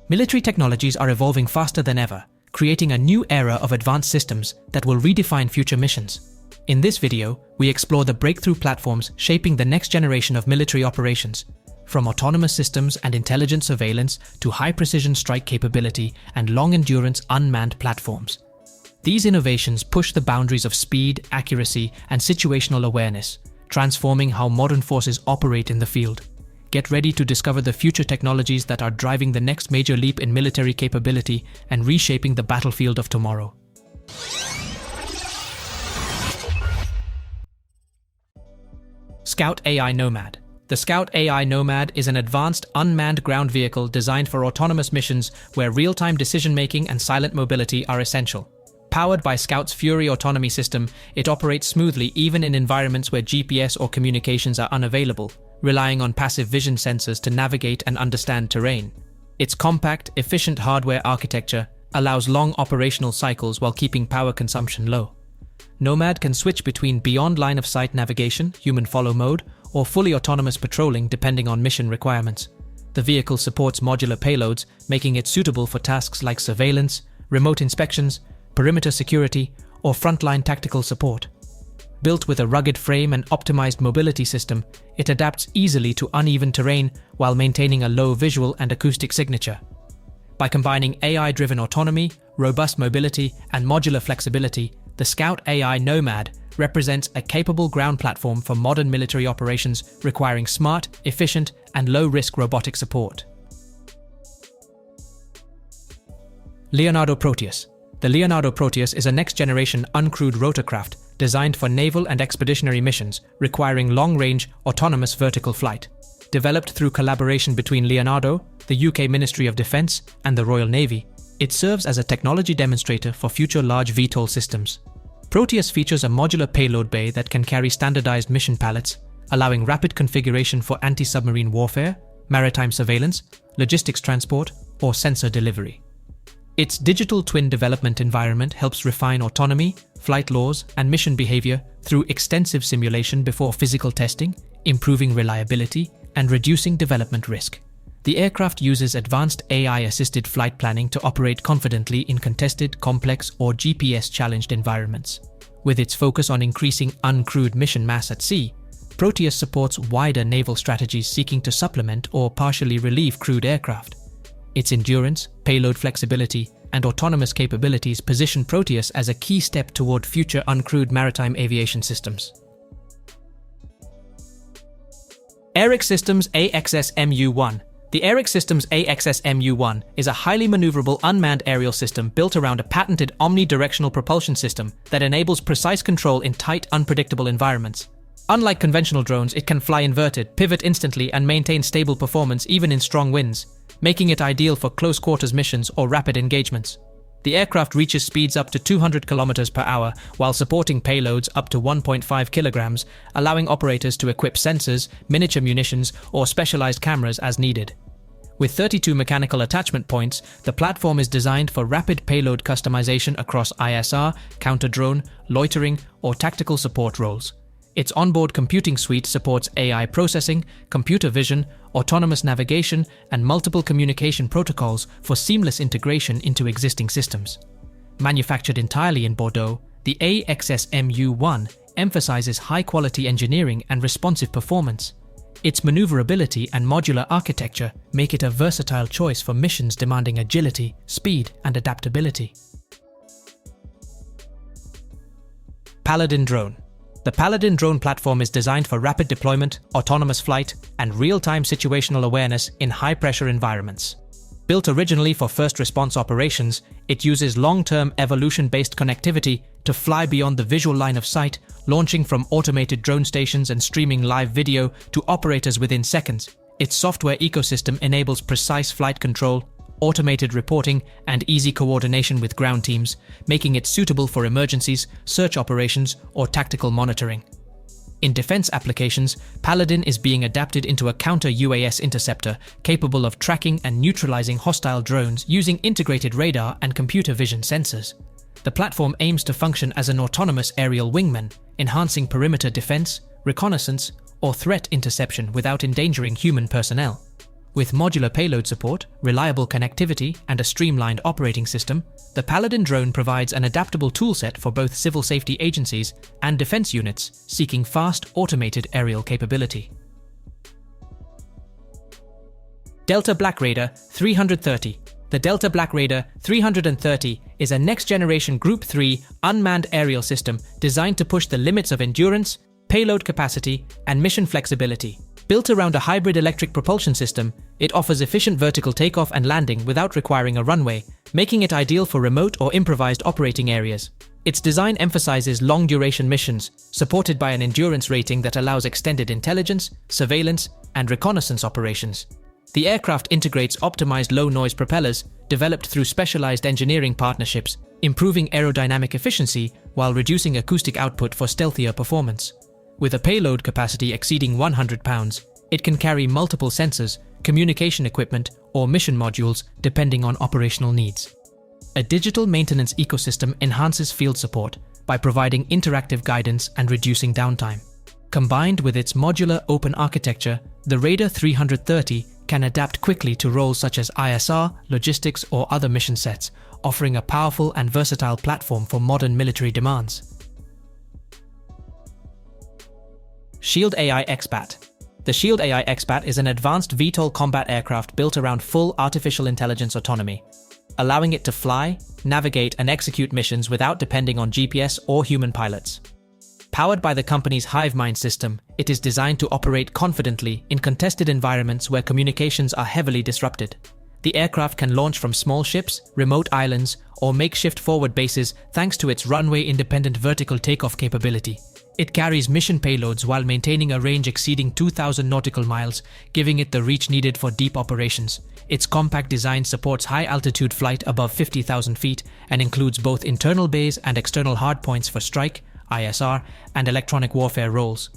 Military technologies are evolving faster than ever, creating a new era of advanced systems that will redefine future missions. In this video, we explore the breakthrough platforms shaping the next generation of military operations, from autonomous systems and intelligent surveillance to high-precision strike capability and long-endurance unmanned platforms. These innovations push the boundaries of speed, accuracy, and situational awareness, transforming how modern forces operate in the field. Get ready to discover the future technologies that are driving the next major leap in military capability and reshaping the battlefield of tomorrow. Scout AI NOMAD. The Scout AI NOMAD is an advanced, unmanned ground vehicle designed for autonomous missions where real-time decision-making and silent mobility are essential. Powered by Scout's Fury autonomy system, it operates smoothly even in environments where GPS or communications are unavailable, relying on passive vision sensors to navigate and understand terrain. Its compact, efficient hardware architecture allows long operational cycles while keeping power consumption low. NOMAD can switch between beyond line-of-sight navigation, human follow mode, or fully autonomous patrolling depending on mission requirements. The vehicle supports modular payloads, making it suitable for tasks like surveillance, remote inspections, perimeter security, or frontline tactical support. Built with a rugged frame and optimized mobility system, it adapts easily to uneven terrain while maintaining a low visual and acoustic signature. By combining AI-driven autonomy, robust mobility, and modular flexibility, the Scout AI NOMAD represents a capable ground platform for modern military operations requiring smart, efficient, and low-risk robotic support. Leonardo Proteus. The Leonardo Proteus is a next-generation uncrewed rotorcraft designed for naval and expeditionary missions requiring long-range, autonomous vertical flight. Developed through collaboration between Leonardo, the UK Ministry of Defence, and the Royal Navy, it serves as a technology demonstrator for future large VTOL systems. Proteus features a modular payload bay that can carry standardized mission pallets, allowing rapid configuration for anti-submarine warfare, maritime surveillance, logistics transport, or sensor delivery. Its digital twin development environment helps refine autonomy, flight laws, and mission behavior through extensive simulation before physical testing, improving reliability and reducing development risk. The aircraft uses advanced AI-assisted flight planning to operate confidently in contested, complex, or GPS-challenged environments. With its focus on increasing uncrewed mission mass at sea, Proteus supports wider naval strategies seeking to supplement or partially relieve crewed aircraft. Its endurance, payload flexibility, and autonomous capabilities position Proteus as a key step toward future uncrewed maritime aviation systems. Aerix Systems AXS-MU-1. The Aerix Systems AXS-MU-1 is a highly maneuverable unmanned aerial system built around a patented omnidirectional propulsion system that enables precise control in tight, unpredictable environments. Unlike conventional drones, it can fly inverted, pivot instantly, and maintain stable performance even in strong winds, making it ideal for close-quarters missions or rapid engagements. The aircraft reaches speeds up to 200 km per hour while supporting payloads up to 1.5 kilograms, allowing operators to equip sensors, miniature munitions, or specialized cameras as needed. With 32 mechanical attachment points, the platform is designed for rapid payload customization across ISR, counter-drone, loitering, or tactical support roles. Its onboard computing suite supports AI processing, computer vision, autonomous navigation, and multiple communication protocols for seamless integration into existing systems. Manufactured entirely in Bordeaux, the AXS-MU-1 emphasizes high-quality engineering and responsive performance. Its maneuverability and modular architecture make it a versatile choice for missions demanding agility, speed, and adaptability. Paladin Drone. The Paladin Drone platform is designed for rapid deployment, autonomous flight, and real-time situational awareness in high-pressure environments. Built originally for first response operations, it uses long-term evolution-based connectivity to fly beyond the visual line of sight, launching from automated drone stations and streaming live video to operators within seconds. Its software ecosystem enables precise flight control, automated reporting, and easy coordination with ground teams, making it suitable for emergencies, search operations, or tactical monitoring. In defense applications, Paladin is being adapted into a counter-UAS interceptor capable of tracking and neutralizing hostile drones using integrated radar and computer vision sensors. The platform aims to function as an autonomous aerial wingman, enhancing perimeter defense, reconnaissance, or threat interception without endangering human personnel. With modular payload support, reliable connectivity, and a streamlined operating system, the Paladin drone provides an adaptable toolset for both civil safety agencies and defense units seeking fast, automated aerial capability. Delta Black Raider 330. The Delta Black Raider 330 is a next-generation Group 3 unmanned aerial system designed to push the limits of endurance, payload capacity, and mission flexibility. Built around a hybrid electric propulsion system, it offers efficient vertical takeoff and landing without requiring a runway, making it ideal for remote or improvised operating areas. Its design emphasizes long-duration missions, supported by an endurance rating that allows extended intelligence, surveillance, and reconnaissance operations. The aircraft integrates optimized low-noise propellers developed through specialized engineering partnerships, improving aerodynamic efficiency while reducing acoustic output for stealthier performance. With a payload capacity exceeding 100 pounds, it can carry multiple sensors, communication equipment, or mission modules depending on operational needs. A digital maintenance ecosystem enhances field support by providing interactive guidance and reducing downtime. Combined with its modular open architecture, the Raider 330 can adapt quickly to roles such as ISR, logistics, or other mission sets, offering a powerful and versatile platform for modern military demands. Shield AI X-Bat. The Shield AI X-Bat is an advanced VTOL combat aircraft built around full artificial intelligence autonomy, allowing it to fly, navigate, and execute missions without depending on GPS or human pilots. Powered by the company's HiveMind system, it is designed to operate confidently in contested environments where communications are heavily disrupted. The aircraft can launch from small ships, remote islands, or makeshift forward bases thanks to its runway-independent vertical takeoff capability. It carries mission payloads while maintaining a range exceeding 2,000 nautical miles, giving it the reach needed for deep operations. Its compact design supports high-altitude flight above 50,000 feet and includes both internal bays and external hardpoints for strike, ISR, and electronic warfare roles.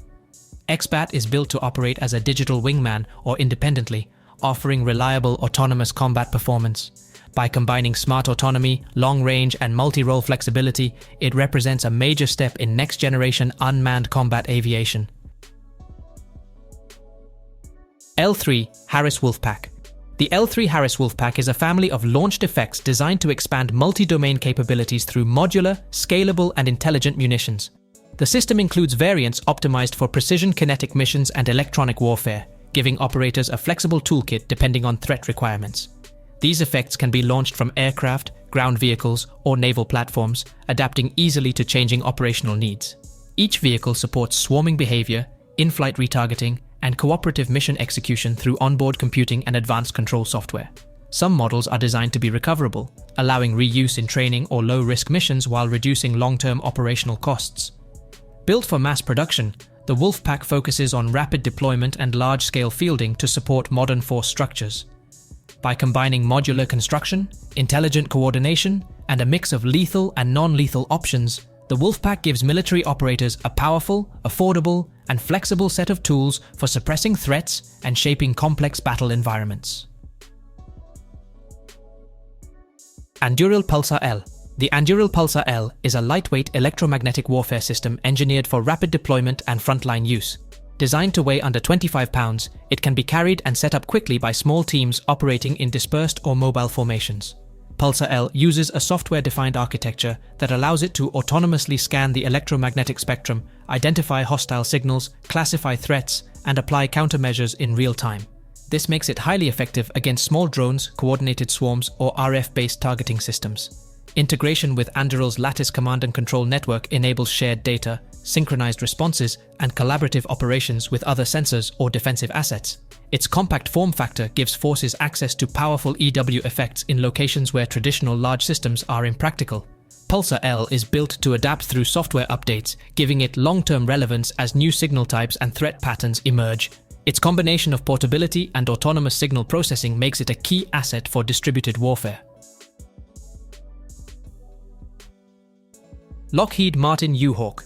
X-Bat is built to operate as a digital wingman or independently, offering reliable autonomous combat performance. By combining smart autonomy, long range, and multi-role flexibility, it represents a major step in next-generation unmanned combat aviation. L3 Harris Wolfpack. The L3 Harris Wolfpack is a family of launched effects designed to expand multi-domain capabilities through modular, scalable, and intelligent munitions. The system includes variants optimized for precision kinetic missions and electronic warfare, giving operators a flexible toolkit depending on threat requirements. These effects can be launched from aircraft, ground vehicles, or naval platforms, adapting easily to changing operational needs. Each vehicle supports swarming behavior, in-flight retargeting, and cooperative mission execution through onboard computing and advanced control software. Some models are designed to be recoverable, allowing reuse in training or low-risk missions while reducing long-term operational costs. Built for mass production, the Wolfpack focuses on rapid deployment and large-scale fielding to support modern force structures. By combining modular construction, intelligent coordination, and a mix of lethal and non-lethal options, the Wolfpack gives military operators a powerful, affordable, and flexible set of tools for suppressing threats and shaping complex battle environments. Anduril Pulsar-L. The Anduril Pulsar-L is a lightweight electromagnetic warfare system engineered for rapid deployment and frontline use. Designed to weigh under 25 pounds, it can be carried and set up quickly by small teams operating in dispersed or mobile formations. Pulsar-L uses a software-defined architecture that allows it to autonomously scan the electromagnetic spectrum, identify hostile signals, classify threats, and apply countermeasures in real time. This makes it highly effective against small drones, coordinated swarms, or RF-based targeting systems. Integration with Anduril's Lattice Command and Control network enables shared data, synchronized responses, and collaborative operations with other sensors or defensive assets. Its compact form factor gives forces access to powerful EW effects in locations where traditional large systems are impractical. Pulsar-L is built to adapt through software updates, giving it long-term relevance as new signal types and threat patterns emerge. Its combination of portability and autonomous signal processing makes it a key asset for distributed warfare. Lockheed Martin U-Hawk.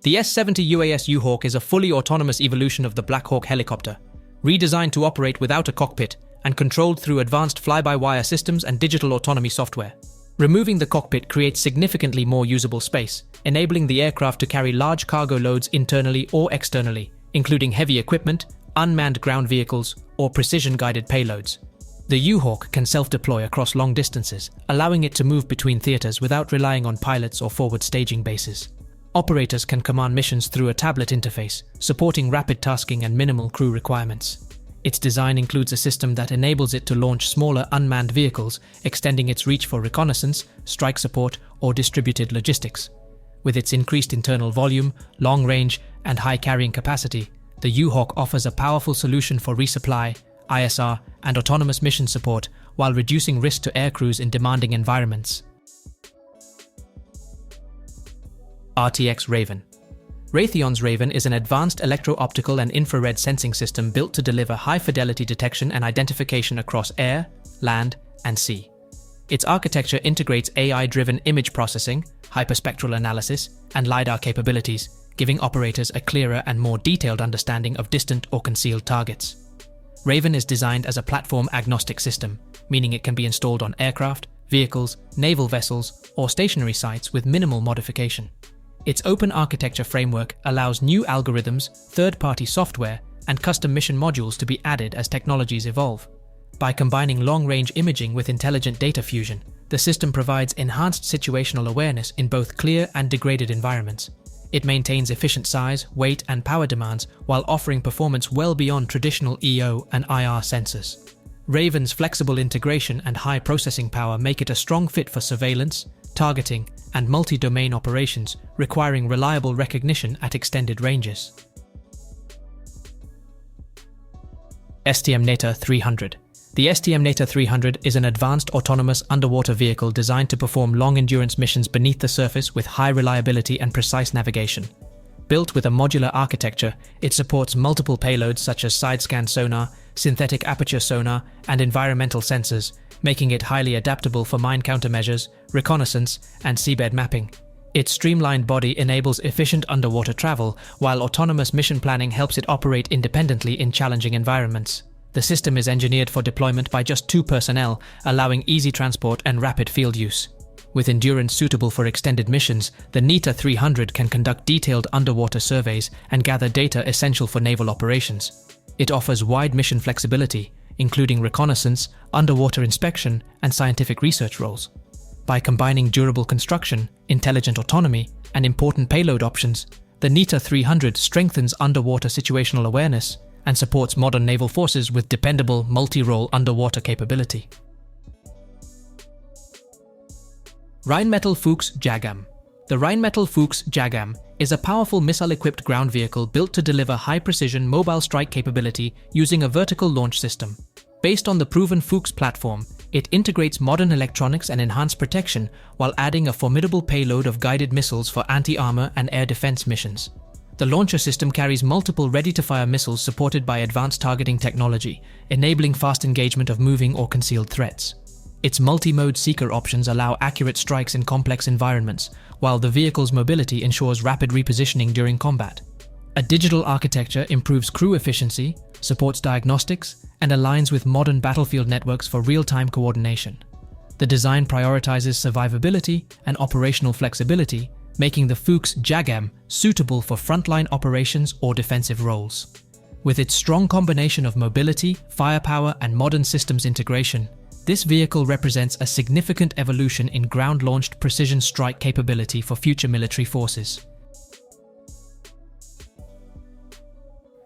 The S-70 UAS U-Hawk is a fully autonomous evolution of the Black Hawk helicopter, redesigned to operate without a cockpit and controlled through advanced fly-by-wire systems and digital autonomy software. Removing the cockpit creates significantly more usable space, enabling the aircraft to carry large cargo loads internally or externally, including heavy equipment, unmanned ground vehicles, or precision-guided payloads. The U-Hawk can self-deploy across long distances, allowing it to move between theaters without relying on pilots or forward staging bases. Operators can command missions through a tablet interface, supporting rapid tasking and minimal crew requirements. Its design includes a system that enables it to launch smaller unmanned vehicles, extending its reach for reconnaissance, strike support, or distributed logistics. With its increased internal volume, long range, and high carrying capacity, the U-Hawk offers a powerful solution for resupply, ISR, and autonomous mission support while reducing risk to aircrews in demanding environments. RTX RAIVEN. Raytheon's RAIVEN is an advanced electro-optical and infrared sensing system built to deliver high-fidelity detection and identification across air, land, and sea. Its architecture integrates AI-driven image processing, hyperspectral analysis, and LiDAR capabilities, giving operators a clearer and more detailed understanding of distant or concealed targets. RAIVEN is designed as a platform-agnostic system, meaning it can be installed on aircraft, vehicles, naval vessels, or stationary sites with minimal modification. Its open architecture framework allows new algorithms, third-party software, and custom mission modules to be added as technologies evolve. By combining long-range imaging with intelligent data fusion, the system provides enhanced situational awareness in both clear and degraded environments. It maintains efficient size, weight, and power demands while offering performance well beyond traditional EO and IR sensors. RAVEN's flexible integration and high processing power make it a strong fit for surveillance, targeting, and multi-domain operations, requiring reliable recognition at extended ranges. Stm Neta 300. The Stm Neta 300 is an advanced autonomous underwater vehicle designed to perform long-endurance missions beneath the surface with high reliability and precise navigation. Built with a modular architecture, it supports multiple payloads such as side-scan sonar, synthetic aperture sonar, and environmental sensors, making it highly adaptable for mine countermeasures, reconnaissance, and seabed mapping. Its streamlined body enables efficient underwater travel, while autonomous mission planning helps it operate independently in challenging environments. The system is engineered for deployment by just 2 personnel, allowing easy transport and rapid field use. With endurance suitable for extended missions, the Neta 300 can conduct detailed underwater surveys and gather data essential for naval operations. It offers wide mission flexibility, including reconnaissance, underwater inspection, and scientific research roles. By combining durable construction, intelligent autonomy, and important payload options, the Neta 300 strengthens underwater situational awareness and supports modern naval forces with dependable multi-role underwater capability. Rheinmetall Fuchs JAGM. The Rheinmetall Fuchs JAGM is a powerful missile-equipped ground vehicle built to deliver high-precision mobile strike capability using a vertical launch system. Based on the proven Fuchs platform, it integrates modern electronics and enhanced protection while adding a formidable payload of guided missiles for anti-armor and air defense missions. The launcher system carries multiple ready-to-fire missiles supported by advanced targeting technology, enabling fast engagement of moving or concealed threats. Its multi-mode seeker options allow accurate strikes in complex environments, while the vehicle's mobility ensures rapid repositioning during combat. A digital architecture improves crew efficiency, supports diagnostics, and aligns with modern battlefield networks for real-time coordination. The design prioritizes survivability and operational flexibility, making the Fuchs JAGM suitable for frontline operations or defensive roles. With its strong combination of mobility, firepower, and modern systems integration, this vehicle represents a significant evolution in ground-launched precision strike capability for future military forces.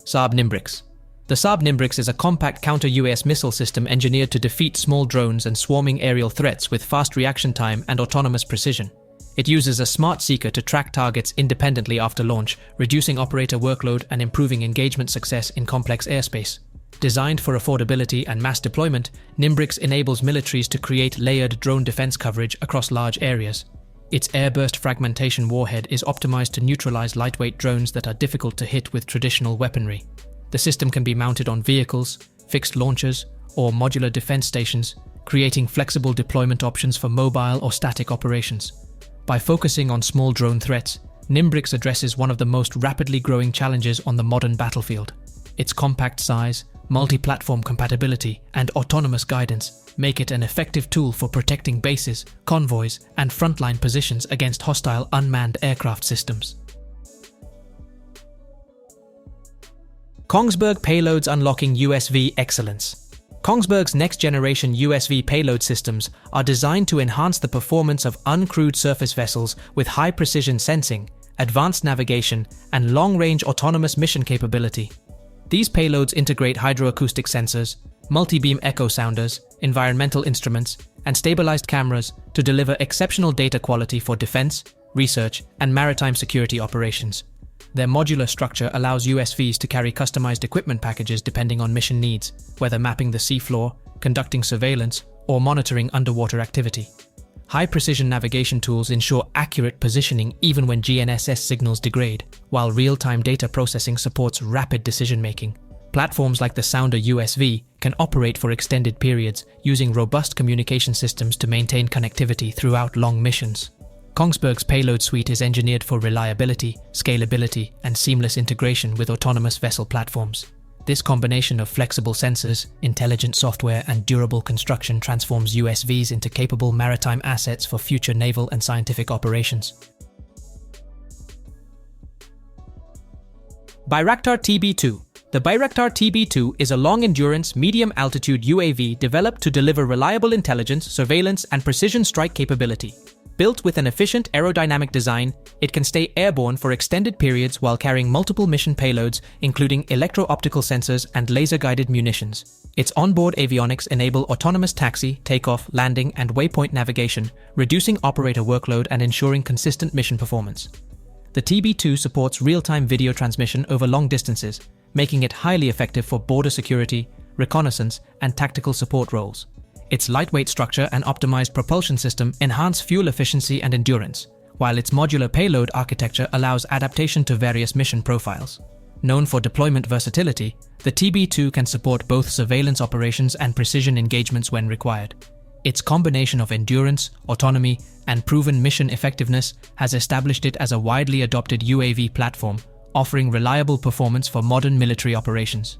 Saab Nimbrix. The Saab Nimbrix is a compact counter-UAS missile system engineered to defeat small drones and swarming aerial threats with fast reaction time and autonomous precision. It uses a smart seeker to track targets independently after launch, reducing operator workload and improving engagement success in complex airspace. Designed for affordability and mass deployment, Nimbrix enables militaries to create layered drone defense coverage across large areas. Its airburst fragmentation warhead is optimized to neutralize lightweight drones that are difficult to hit with traditional weaponry. The system can be mounted on vehicles, fixed launchers, or modular defense stations, creating flexible deployment options for mobile or static operations. By focusing on small drone threats, Nimbrix addresses one of the most rapidly growing challenges on the modern battlefield. Its compact size, multi-platform compatibility, and autonomous guidance make it an effective tool for protecting bases, convoys, and frontline positions against hostile unmanned aircraft systems. Kongsberg Payloads unlocking USV excellence. Kongsberg's next-generation USV payload systems are designed to enhance the performance of uncrewed surface vessels with high-precision sensing, advanced navigation, and long-range autonomous mission capability. These payloads integrate hydroacoustic sensors, multi-beam echo sounders, environmental instruments, and stabilized cameras to deliver exceptional data quality for defense, research, and maritime security operations. Their modular structure allows USVs to carry customized equipment packages depending on mission needs, whether mapping the seafloor, conducting surveillance, or monitoring underwater activity. High-precision navigation tools ensure accurate positioning even when GNSS signals degrade, while real-time data processing supports rapid decision-making. Platforms like the Sounder USV can operate for extended periods using robust communication systems to maintain connectivity throughout long missions. Kongsberg's payload suite is engineered for reliability, scalability, and seamless integration with autonomous vessel platforms. This combination of flexible sensors, intelligent software, and durable construction transforms USVs into capable maritime assets for future naval and scientific operations. Bayraktar TB2. The Bayraktar TB2 is a long-endurance, medium-altitude UAV developed to deliver reliable intelligence, surveillance, and precision strike capability. Built with an efficient aerodynamic design, it can stay airborne for extended periods while carrying multiple mission payloads, including electro-optical sensors and laser-guided munitions. Its onboard avionics enable autonomous taxi, takeoff, landing, and waypoint navigation, reducing operator workload and ensuring consistent mission performance. The TB2 supports real-time video transmission over long distances, making it highly effective for border security, reconnaissance, and tactical support roles. Its lightweight structure and optimized propulsion system enhance fuel efficiency and endurance, while its modular payload architecture allows adaptation to various mission profiles. Known for deployment versatility, the TB2 can support both surveillance operations and precision engagements when required. Its combination of endurance, autonomy, and proven mission effectiveness has established it as a widely adopted UAV platform, offering reliable performance for modern military operations.